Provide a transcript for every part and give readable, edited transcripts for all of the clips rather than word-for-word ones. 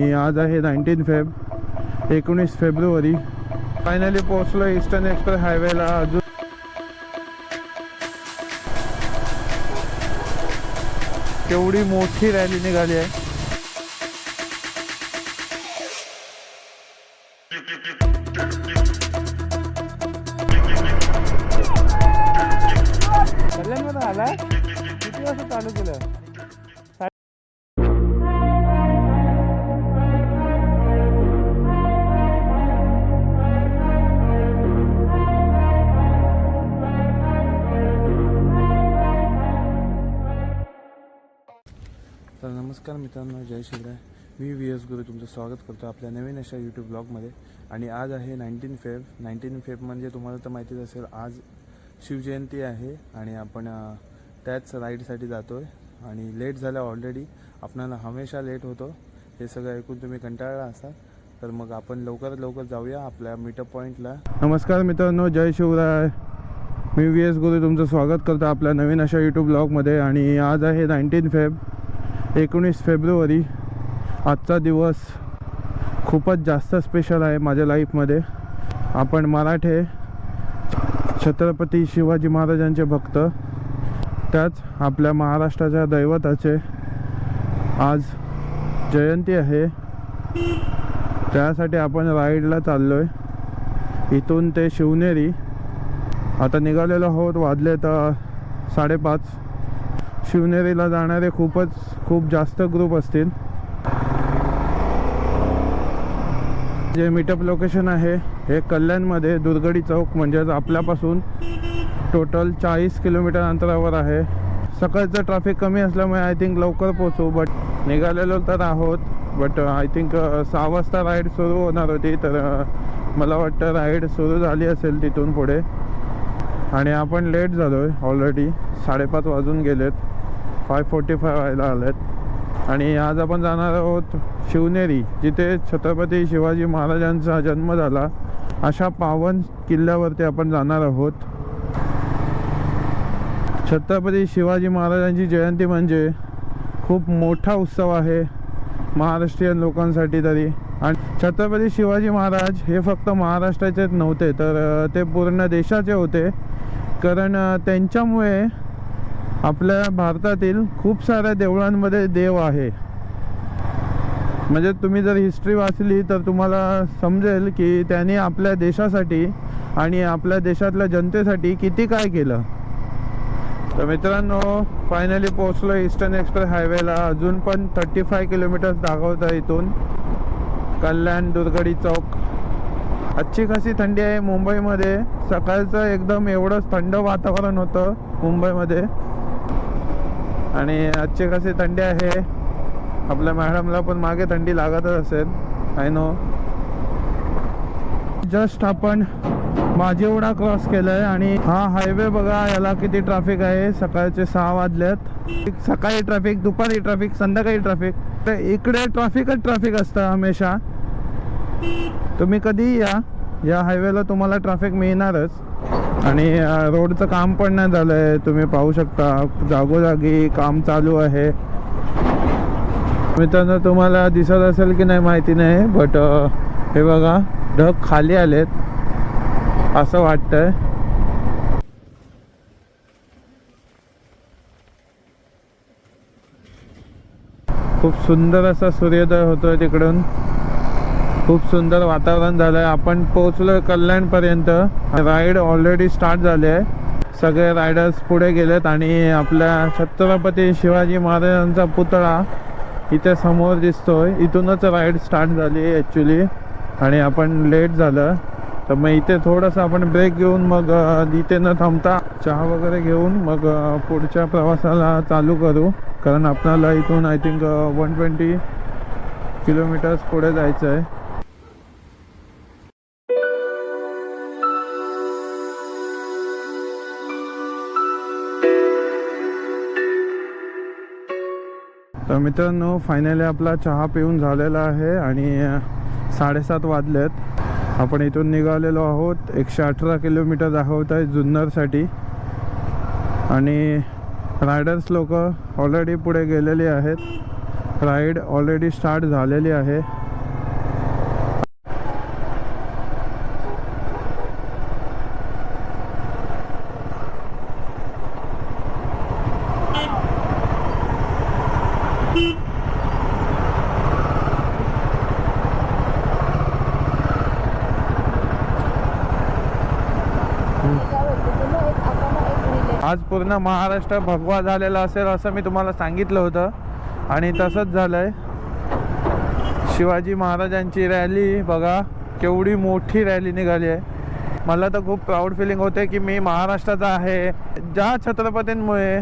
आणि आज आहे 19 फेब्रुवारी. फायनली पोहोचलो ईस्टर्न एक्सप्रेस हायवेला. अजून केवढी मोठी रॅली निघाली आहे. कल्याणमध्ये आला किती वाजता चालू केलं? तर नमस्कार मित्रांनो, जय शिवराय. मी VS गुरु तुमचं स्वागत करतो आपल्या नवीन अशा यूट्यूब ब्लॉगमध्ये. आणि आज आहे 19 फेब म्हणजे तुम्हाला तर माहितीच असेल, आज शिवजयंती आहे आणि आपण त्याच राईडसाठी जातो आहे. आणि लेट झालं ऑलरेडी, आपणाला हमेशा लेट होतो. हे सगळं ऐकून तुम्ही कंटाळला असाल, तर मग आपण लवकरात लवकर जाऊया आपल्या मीटअप पॉईंटला. नमस्कार मित्रांनो, जय शिवराय. मी VS गुरु तुमचं स्वागत करतो आपल्या नवीन अशा यूट्यूब ब्लॉगमध्ये. आणि आज आहे 19 फेब्रुवारी. आजचा दिवस खूपच जास्त स्पेशल आहे माझ्या लाईफमध्ये. आपण मराठे, छत्रपती शिवाजी महाराजांचे भक्त, त्याच आपल्या महाराष्ट्राच्या दैवताचे आज जयंती आहे. त्यासाठी आपण राईडला चाललो आहे इथून ते शिवनेरी. आता निघालेलो आहोत, वाजले तर 5:30. शिवनेरीला जाणारे खूप जास्त ग्रुप असतील. जे मीटअप लोकेशन आहे हे कल्याणमध्ये दुर्गडी चौक, म्हणजेच आपल्यापासून टोटल 40 किलोमीटर अंतरावर आहे. सकाळचं ट्रॅफिक कमी असल्यामुळे आय थिंक लवकर पोहोचू. बट निघालेलो तर आहोत, बट आय थिंक 6 वाजता राईड सुरू होणार होती, तर मला वाटतं राईड सुरू झाली असेल तिथून पुढे. आणि आपण लेट झालो आहे ऑलरेडी. 5:30 वाजून गेलेत, 5:45 व्हायला आलेत. आणि आज आपण जाणार आहोत शिवनेरी, जिथे छत्रपती शिवाजी महाराजांचा जन्म झाला. अशा पावन किल्ल्यावरती आपण जाणार आहोत. छत्रपती शिवाजी महाराजांची जयंती म्हणजे खूप मोठा उत्सव आहे महाराष्ट्रीयन लोकांसाठी तरी. आणि छत्रपती शिवाजी महाराज हे फक्त महाराष्ट्राचेच नव्हते, तर ते पूर्ण देशाचे होते. कारण त्यांच्यामुळे आपल्या भारतातील खूप साऱ्या देवळांमध्ये देव आहे. म्हणजे तुम्ही जर हिस्ट्री वाचली तर तुम्हाला समजेल की त्यांनी आपल्या देशासाठी आणि आपल्या देशातल्या जनतेसाठी किती काय केलं. तर मित्रांनो, फायनली पोहोचलो ईस्टर्न एक्सप्रेस हायवेला. अजून पण 35 किलोमीटर्स दाखवतं इथून कल्याण दुर्गडी चौक. अच्छी खासी थंडी आहे मुंबईमध्ये. सकाळचं एकदम एवढंच थंड वातावरण होतं मुंबईमध्ये, आणि अच्छी खासी थंडी आहे. आपल्या मॅडमला पण मागे थंडी लागतच असेल, आय नो. जस्ट आपण माझेवडा क्रॉस केलं आहे आणि हा हायवे बघा, याला किती ट्रॅफिक आहे. सकाळचे 6 वाजलेत. सकाळी ट्रॅफिक, दुपारी ट्रॅफिक, संध्याकाळी ट्रॅफिक. तर इकडे ट्रॅफिक असतं हमेशा. तुम्ही कधीही या हायवेला तुम्हाला ट्रॅफिक मिळणारच. आणि रोडचं काम पण नाही झालं आहे, तुम्ही पाहू शकता. जागोजागी काम चालू आहे. मित्रांनो, तुम्हाला दिसत असेल की नाही माहिती नाही, बट हे बघा, ढग खाली आलेत असं वाटतंय. खूप सुंदर असा सूर्योदय होतोय तिकडून. खूप सुंदर वातावरण झालं आहे. आपण पोहोचलो कल्याणपर्यंत. राईड ऑलरेडी स्टार्ट झाली आहे. सगळे रायडर्स पुढे गेलेत आणि आपल्या छत्रपती शिवाजी महाराजांचा पुतळा इथे समोर दिसतोय. इथूनच राईड स्टार्ट झाली ॲक्च्युली, आणि आपण लेट झालं. तर मग इथे थोडंसं आपण ब्रेक घेऊन मग इथे न थांबता चहा वगैरे घेऊन मग पुढच्या प्रवासाला चालू करू. कारण आपल्याला इथून आय थिंक 120 किलोमीटर्स पुढे जायचं आहे. तर मित्रांनो, फायनली आपला चहा पिऊन झालेला आहे आणि 7:30 वाजलेत. आपण इथून निघालेलो आहोत. 118 किलोमीटर दाखवत आहे जुन्नरसाठी. आणि रायडर्स लोक ऑलरेडी पुढे गेलेले आहेत. राईड ऑलरेडी स्टार्ट झालेली आहे. आज पूर्ण महाराष्ट्र भगवा झालेला असेल असं मी तुम्हाला सांगितलं होतं आणि तसंच झालंय. शिवाजी महाराजांची रॅली बघा, केवढी मोठी रॅली निघाली आहे. मला तर खूप प्राऊड फिलिंग होते की मी महाराष्ट्राचा आहे. ज्या छत्रपतींमुळे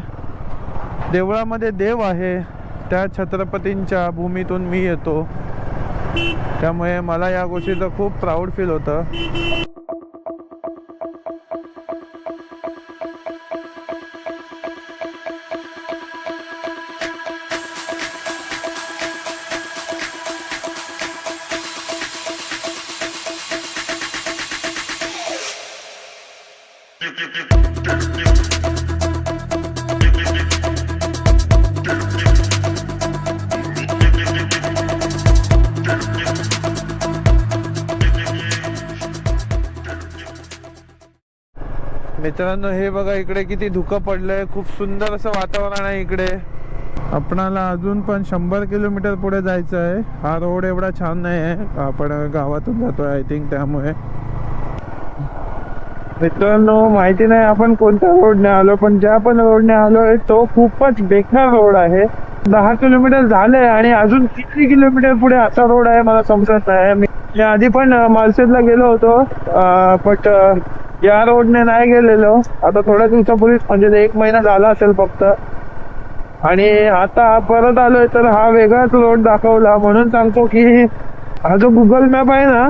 देवळामध्ये देव आहे त्या छत्रपतींच्या भूमीतून मी येतो, त्यामुळे मला या गोष्टीचं खूप प्राऊड फील होतं. मित्रांनो हे बघा, इकडे किती धुकं पडलंय. खूप सुंदर असं वातावरण आहे इकडे. आपणाला अजून पण 100 किलोमीटर पुढे जायचं आहे. हा रोड एवढा छान नाही आहे, आपण गावातून जातोय आय थिंक, त्यामुळे. मित्रांनो माहिती नाही आपण कोणत्या रोडने आलो, पण ज्या पण रोडने आलोय तो खूपच बेकार रोड आहे. 10 किलोमीटर झाले आणि अजून किती किलोमीटर पुढे असा रोड आहे मला समजत नाही. मी आधी पण मालशेजला गेलो होतो, बट या रोडने नाही गेलेलो. आता थोड्या दिवसापूर्वीच, म्हणजे 1 महिना झाला असेल फक्त, आणि आता परत आलोय तर हा वेगळाच रोड दाखवला. म्हणून सांगतो की हा जो गुगल मॅप आहे ना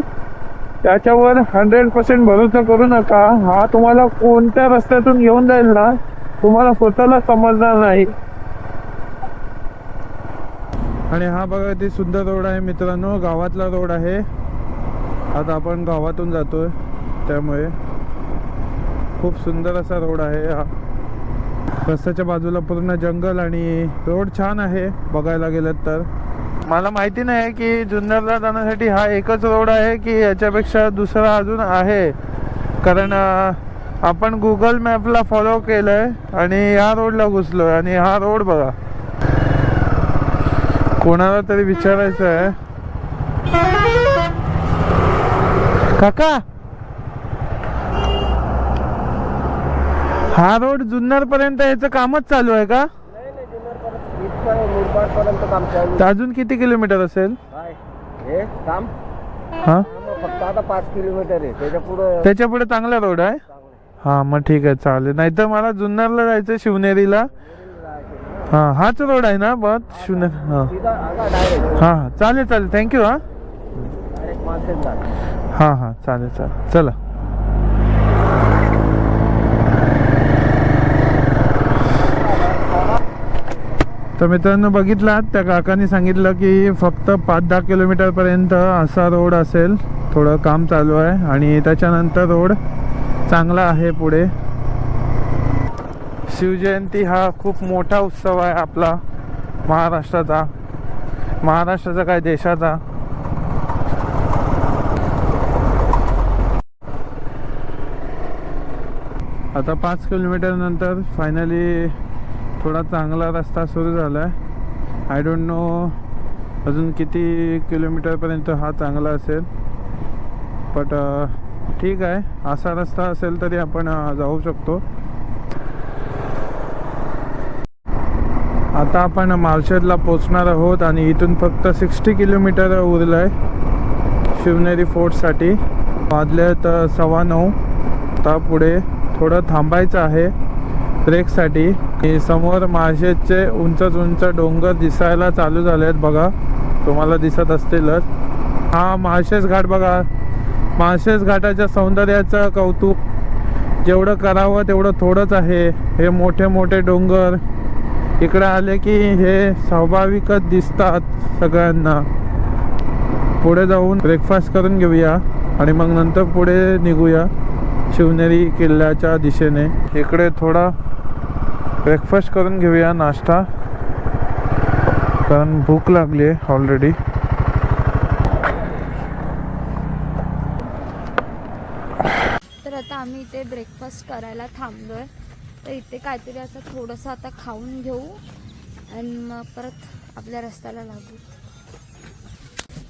त्याच्यावर 100% भरोसा करू नका. हा तुम्हाला कोणत्या रस्त्यातून घेऊन जाईल ना तुम्हाला स्वतःला समजणार नाही. आणि हा बघा किती सुंदर रोड आहे मित्रांनो, गावातला रोड आहे. आता आपण गावातून जातोय, त्यामुळे खूप सुंदर असा रोड आहे हा. रस्त्याच्या बाजूला पूर्ण जंगल आणि रोड छान आहे बघायला गेलं तर. मला माहिती नाही की जुन्नरला जाण्यासाठी हा एकच रोड आहे की याच्यापेक्षा दुसरा अजून आहे, कारण आपण गुगल मॅपला फॉलो केलंय आणि या रोडला घुसलोय. आणि हा रोड बघा, कोणाला तरी विचारायचं आहे. काका, हा रोड जुन्नर पर्यंत याचं कामच चालू आहे का? अजून किती किलोमीटर असेल हे काम? हा, फक्त आता 5 किलोमीटर आहे. त्याच्या पुढे चांगला रोड आहे. हा मग ठीक आहे, चालेल. नाही तर मला जुन्नरला जायचं, शिवनेरीला. हा हाच रोड आहे ना बस शिवनेर? हा हा चालेल चालेल, थँक्यू. हा हा हा चालेल चालेल, चला. तर मित्रांनो बघितलात, त्या काकांनी सांगितलं की फक्त 5-10 किलोमीटर पर्यंत असा रोड असेल. थोडं काम चालू आहे आणि त्याच्यानंतर रोड चांगला आहे पुढे. शिवजयंती हा खूप मोठा उत्सव आहे आपला महाराष्ट्राचा काय देशाचा. आता 5 किलोमीटर नंतर फायनली थोडा चांगला रस्ता सुरू झाला आहे. आय डोंट नो अजून किती किलोमीटरपर्यंत हा चांगला असेल, बट ठीक आहे. असा रस्ता असेल तरी आपण जाऊ शकतो. आता आपण माळशेजला पोचणार आहोत आणि इथून फक्त 60 किलोमीटर उरलं आहे शिवनेरी फोर्टसाठी. वाजलेत 9:15. आता पुढे थोडं थांबायचं आहे ब्रेकसाठी. समोर माळशेजचे उंच डोंगर दिसायला चालू झाले आहेत बघा, तुम्हाला दिसत असतीलच. हा माळशेज घाट बघा. माळशेज घाटाच्या सौंदर्याचं कौतुक जेवढं करावं तेवढं थोडंच आहे. हे मोठे मोठे डोंगर इकडे आले की हे स्वाभाविकच दिसतात सगळ्यांना. पुढे जाऊन ब्रेकफास्ट करून घेऊया आणि मग नंतर पुढे निघूया शिवनेरी किल्ल्याच्या दिशेने. इकडे थोडा ब्रेकफास्ट करून घेऊया, नाश्ता. कारण भूक लागली आहे ऑलरेडी. तर आता आम्ही इथे ब्रेकफास्ट करायला थांबलोय. तर इथे काहीतरी असं थोडंसं आता खाऊन घेऊ आणि मग परत आपल्या रस्त्याला लागू.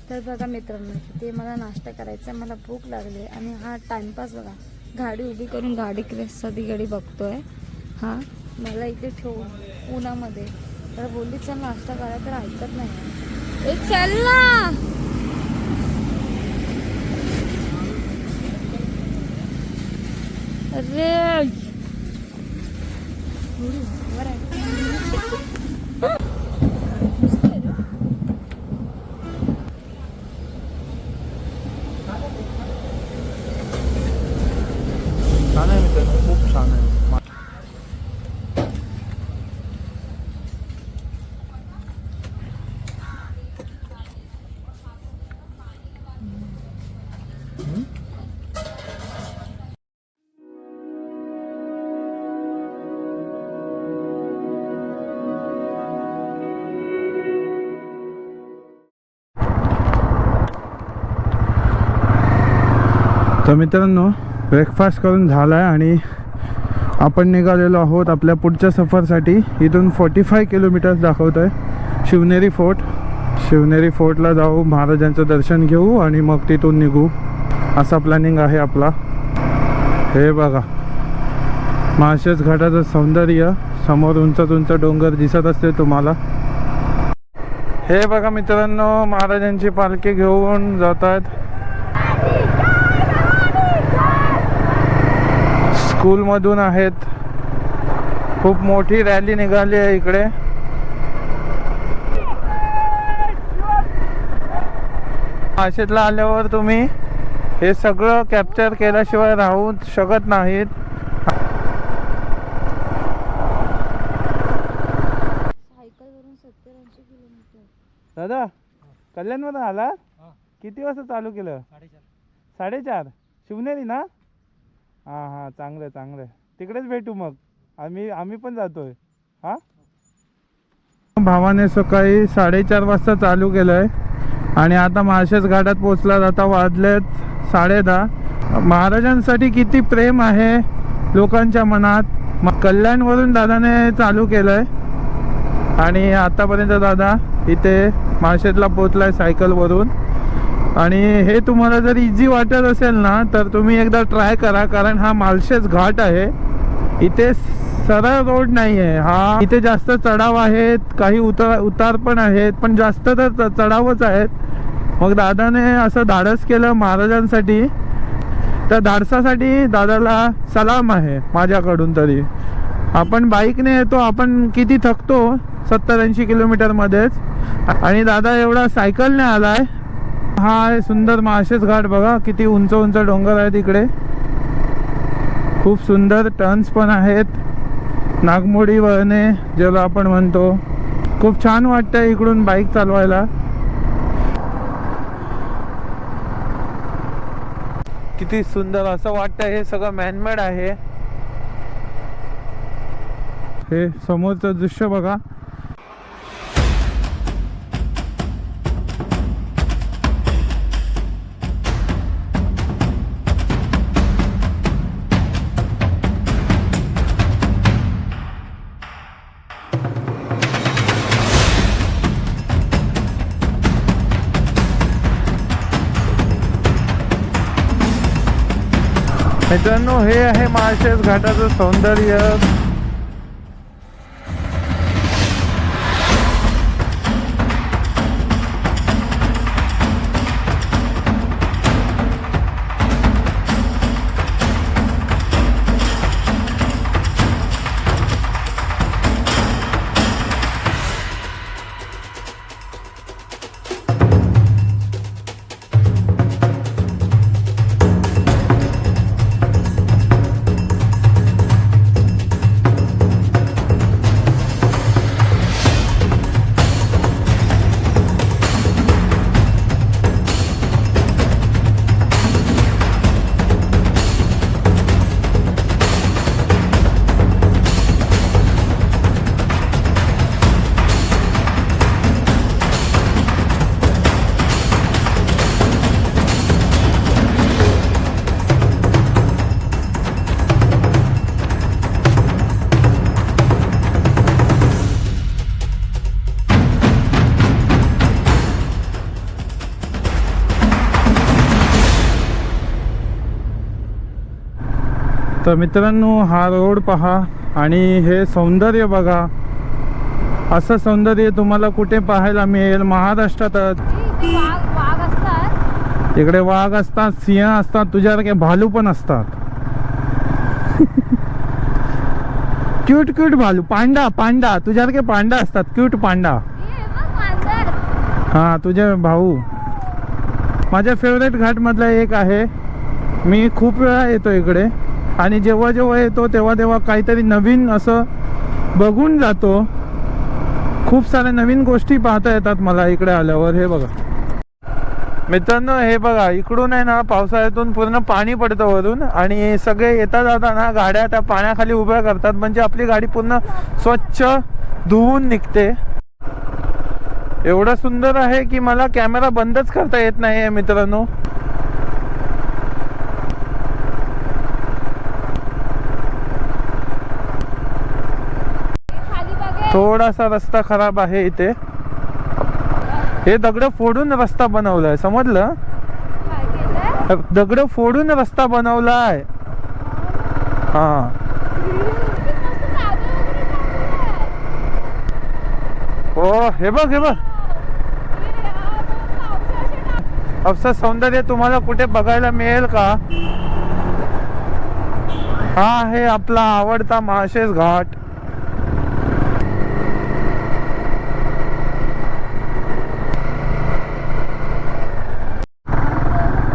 तर बघा मित्रांनो, इथे मला नाश्ता करायचा, मला भूक लागली आणि हा टाइमपास बघा, गाडी उभी करून गाडी सगळी बघतोय हा मला इथे ठेवून उन्हामध्ये. तर बोलली चल नाश्ता करा, तर ऐकत नाही. एक चल ना. अरे छान आहे मित्रांनो, खूप छान आहे. तर मित्रांनो, ब्रेकफास्ट करून झाला आहे आणि आपण निघालेलो आहोत आपल्या पुढच्या सफरसाठी. इथून 45 किलोमीटर्स दाखवत आहे शिवनेरी फोर्ट. शिवनेरी फोर्टला जाऊ, महाराजांचं दर्शन घेऊ आणि मग तिथून निघू, असा प्लॅनिंग आहे आपला. हे बघा माळशेज घाटाचं सौंदर्य, समोर उंच उंच डोंगर दिसत असते तुम्हाला. हे बघा मित्रांनो, महाराजांची पालखी घेऊन जात आहेत. स्कूलमधून आहेत. खूप मोठी रॅली निघाली आहे इकडे. माळशेजला आल्यावर तुम्ही हे सगळं कॅप्चर केल्याशिवाय राहू शकत नाहीत. सायकलवरून 70-80 किलोमीटर. दादा कल्याणमध्ये आला? किती वाजता चालू केलं? 4:30. शिवनेरी ना? हां हां, चांगलं आहे चांगलं आहे. तिकडेच भेटू मग. आम्ही पण जातोय. हां, भावाने सकाळी 4:30 वाजता चालू केलं आहे आणि आता माळशेज घाटात पोचला जाता वाजलेत 10:30. महाराजांसाठी किती प्रेम आहे लोकांच्या मनात. मग कल्याणवरून दादाने चालू केलं आहे आणि आतापर्यंत दादा इथे माळशेजला पोचला आहे सायकलवरून. आणि हे तुम्हाला जर इझी वाटत असेल ना, तर तुम्ही एकदा ट्राय करा, कारण हा माळशेज घाट आहे. इथे सरळ रोड नाही आहे हा. इथे जास्त चढाव आहेत, काही उतार पण आहेत, पण जास्त तर चढावच आहेत. मग दादाने असं धाडस केलं महाराजांसाठी. त्या धाडसासाठी दादाला सलाम आहे माझ्याकडून. तरी आपण बाईकने येतो, आपण किती थकतो 70-80 किलोमीटरमध्येच, आणि दादा एवढा सायकलने आलाय. हा आहे सुंदर माळशेज घाट. बघा किती उंच उंच डोंगर आहेत इकडे. खूप सुंदर टर्न्स पण आहेत, नागमोडी वळणे ज्याला आपण म्हणतो. खूप छान वाटतं इकडून बाईक चालवायला. किती सुंदर असं वाटतं. हे सगळं मॅनमेड आहे. हे समोरचं दृश्य बघा. मित्रांनो, हे आहे माळशेज घाटाचं सौंदर्य. तर मित्रांनो हा रोड पहा आणि हे सौंदर्य बघा. असं सौंदर्य तुम्हाला कुठे पाहायला मिळेल? महाराष्ट्रातच. वाघ असतात इकडे वाघ असतात, सिंह असतात, तुझ्यासारखे भालू पण असतात. क्यूट क्यूट भालू, पांडा पांडा, तुझ्यासारखे पांडा असतात, क्यूट पांडा. हा तुझे भाऊ. माझ्या फेवरेट घाटमधला एक आहे. मी खूप वेळा येतो इकडे आणि जेव्हा जेव्हा येतो तेव्हा तेव्हा काहीतरी नवीन असं बघून जातो. खूप साऱ्या नवीन गोष्टी पाहता येतात मला इकडे आल्यावर. हे बघा मित्रांनो, हे बघा इकडून आहे ना पावसाळ्यातून पूर्ण पाणी पडतं वरून आणि सगळे येता जाताना गाड्या त्या पाण्याखाली उभ्या करतात, म्हणजे आपली गाडी पूर्ण स्वच्छ धुवून निघते. एवढं सुंदर आहे की मला कॅमेरा बंदच करता येत नाही आहे मित्रांनो. थोडासा रस्ता खराब आहे इथे. हे दगड फोडून रस्ता बनवलाय, समजलं? दगड फोडून रस्ता बनवलाय. हा हो, हे बघ हे बघ. असं सौंदर्य तुम्हाला कुठे बघायला मिळेल का? हा आहे आपला आवडता माळशेज घाट.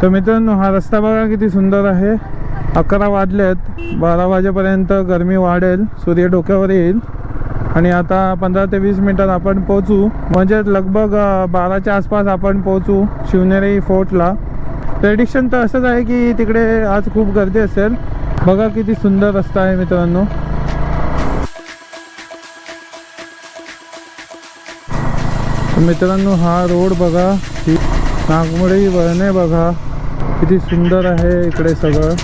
तर मित्रांनो हा रस्ता बघा किती सुंदर आहे. 11 वाजलेत, 12 वाजेपर्यंत गरमी वाढेल, सूर्य डोक्यावर येईल आणि आता 15 ते 20 मिनिटात आपण पोहोचू, म्हणजे लगभग 12च्या आसपास आपण पोहोचू शिवनेरी फोर्टला. प्रेडिक्शन तर असंच आहे की तिकडे आज खूप गर्दी असेल. बघा किती सुंदर रस्ता आहे मित्रांनो. मित्रांनो हा रोड बघा, ही नागमोडी वळणे बघा, किती सुंदर आहे इकडे सगळं.